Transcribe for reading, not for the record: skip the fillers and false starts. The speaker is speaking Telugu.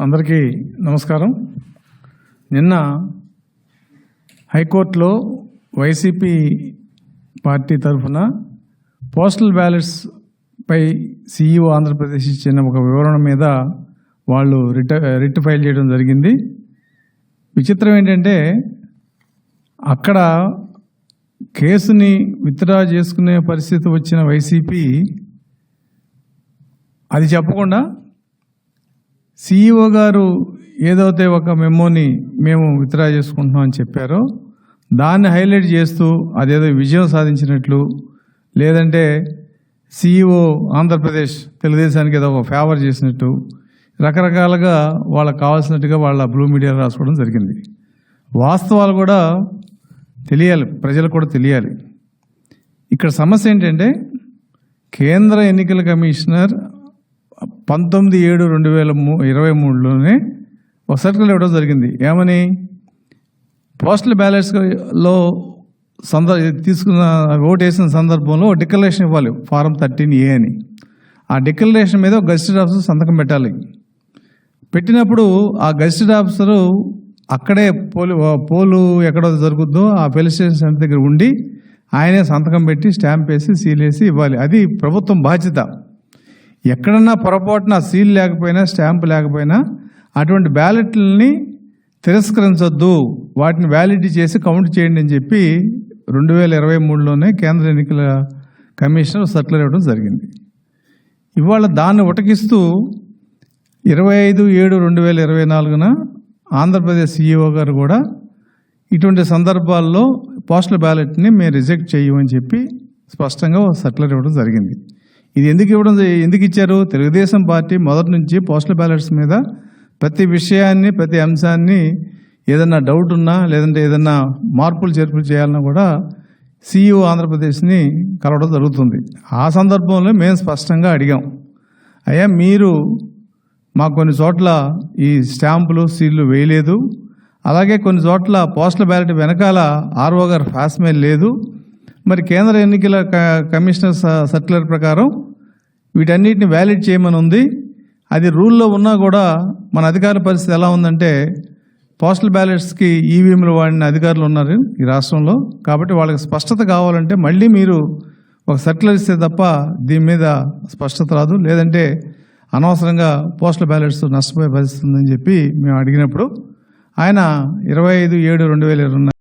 అందరికీ నమస్కారం. నిన్న హైకోర్టులో వైసీపీ పార్టీ తరఫున పోస్టల్ బ్యాలెట్స్ పై సీఈఓ ఆంధ్రప్రదేశ్ ఇచ్చిన ఒక వివరణ మీద వాళ్ళు రిట్ ఫైల్ చేయడం జరిగింది. విచిత్రం ఏంటంటే అక్కడ కేసుని విత్డ్రా చేసుకునే పరిస్థితి వచ్చిన వైసీపీ అది చెప్పకుండా సీఈఓ గారు ఏదైతే ఒక మెమోని మేము విత్డ్రా చేసుకుంటున్నాం అని చెప్పారో దాన్ని హైలైట్ చేస్తూ అదేదో విజయం సాధించినట్లు, లేదంటే సీఈఓ ఆంధ్రప్రదేశ్ తెలుగుదేశానికి ఏదో ఒక ఫేవర్ చేసినట్టు రకరకాలుగా వాళ్ళకు కావాల్సినట్టుగా వాళ్ళ బ్లూ మీడియా రాసుకోవడం జరిగింది. వాస్తవాలు కూడా తెలియాలి, ప్రజలకు కూడా తెలియాలి. ఇక్కడ సమస్య ఏంటంటే కేంద్ర ఎన్నికల కమిషనర్ 19/7/2023లోనే ఒక సర్కులర్ ఇవ్వడం జరిగింది. ఏమని, పోస్టల్ బ్యాలెట్స్లో తీసుకున్న ఓటు వేసిన సందర్భంలో డిక్లరేషన్ ఇవ్వాలి, ఫారం 13A అని. ఆ డిక్లరేషన్ మీద గెజిటెడ్ ఆఫీసర్ సంతకం పెట్టాలి. పెట్టినప్పుడు ఆ గెజిటెడ్ ఆఫీసరు అక్కడే పోలు ఎక్కడో జరుగుద్దో ఆ పోలీస్ స్టేషన్ సెంటర్ దగ్గర ఉండి ఆయనే సంతకం పెట్టి స్టాంప్ వేసి సీల్ వేసి ఇవ్వాలి. అది ప్రభుత్వం బాధ్యత. ఎక్కడన్నా పొరపాటున సీల్ లేకపోయినా స్టాంప్ లేకపోయినా అటువంటి బ్యాలెట్లని తిరస్కరించొద్దు, వాటిని వ్యాలిడిటీ చేసి కౌంట్ చేయండి అని చెప్పి 2023లోనే కేంద్ర ఎన్నికల కమిషనర్ సర్కులర్ ఇవ్వడం జరిగింది. ఇవాళ దాన్ని ఉటకిస్తూ 25/7/2024న ఆంధ్రప్రదేశ్ సీఈఓ గారు కూడా ఇటువంటి సందర్భాల్లో పోస్టల్ బ్యాలెట్ని మేము రిజెక్ట్ చేయమని చెప్పి స్పష్టంగా సర్కులర్ ఇవ్వడం జరిగింది. ఇది ఎందుకు ఇచ్చారు? తెలుగుదేశం పార్టీ మొదటి నుంచి పోస్టల్ బ్యాలెట్స్ మీద ప్రతి విషయాన్ని, ప్రతి అంశాన్ని ఏదన్నా డౌట్ ఉన్నా లేదంటే ఏదన్నా మార్పులు చేర్పులు చేయాలన్నా కూడా సీఈఓ ఆంధ్రప్రదేశ్ని కలవడం జరుగుతుంది. ఆ సందర్భంలో మేము స్పష్టంగా అడిగాం, అయ్యా మీరు మాకు కొన్ని చోట్ల ఈ స్టాంపులు సీళ్లు వేయలేదు, అలాగే కొన్ని చోట్ల పోస్టల్ బ్యాలెట్ వెనకాల ఆర్ఓ గారు ఫాస్మెయిల్ లేదు, మరి కేంద్ర ఎన్నికల కమిషనర్ సర్క్యులర్ ప్రకారం వీటన్నిటిని వ్యాలిడ్ చేయమని ఉంది. అది రూల్లో ఉన్నా కూడా మన అధికారుల పరిస్థితి ఎలా ఉందంటే పోస్టల్ బ్యాలెట్స్కి ఈవీఎంలు వాడిన అధికారులు ఉన్నారు ఈ రాష్ట్రంలో. కాబట్టి వాళ్ళకి స్పష్టత కావాలంటే మళ్ళీ మీరు ఒక సర్క్యులర్ ఇస్తే తప్ప దీని మీద స్పష్టత రాదు, లేదంటే అనవసరంగా పోస్టల్ బ్యాలెట్స్ నష్టపోయే పరిస్థితి ఉందని చెప్పి మేము అడిగినప్పుడు ఆయన 25/7/2024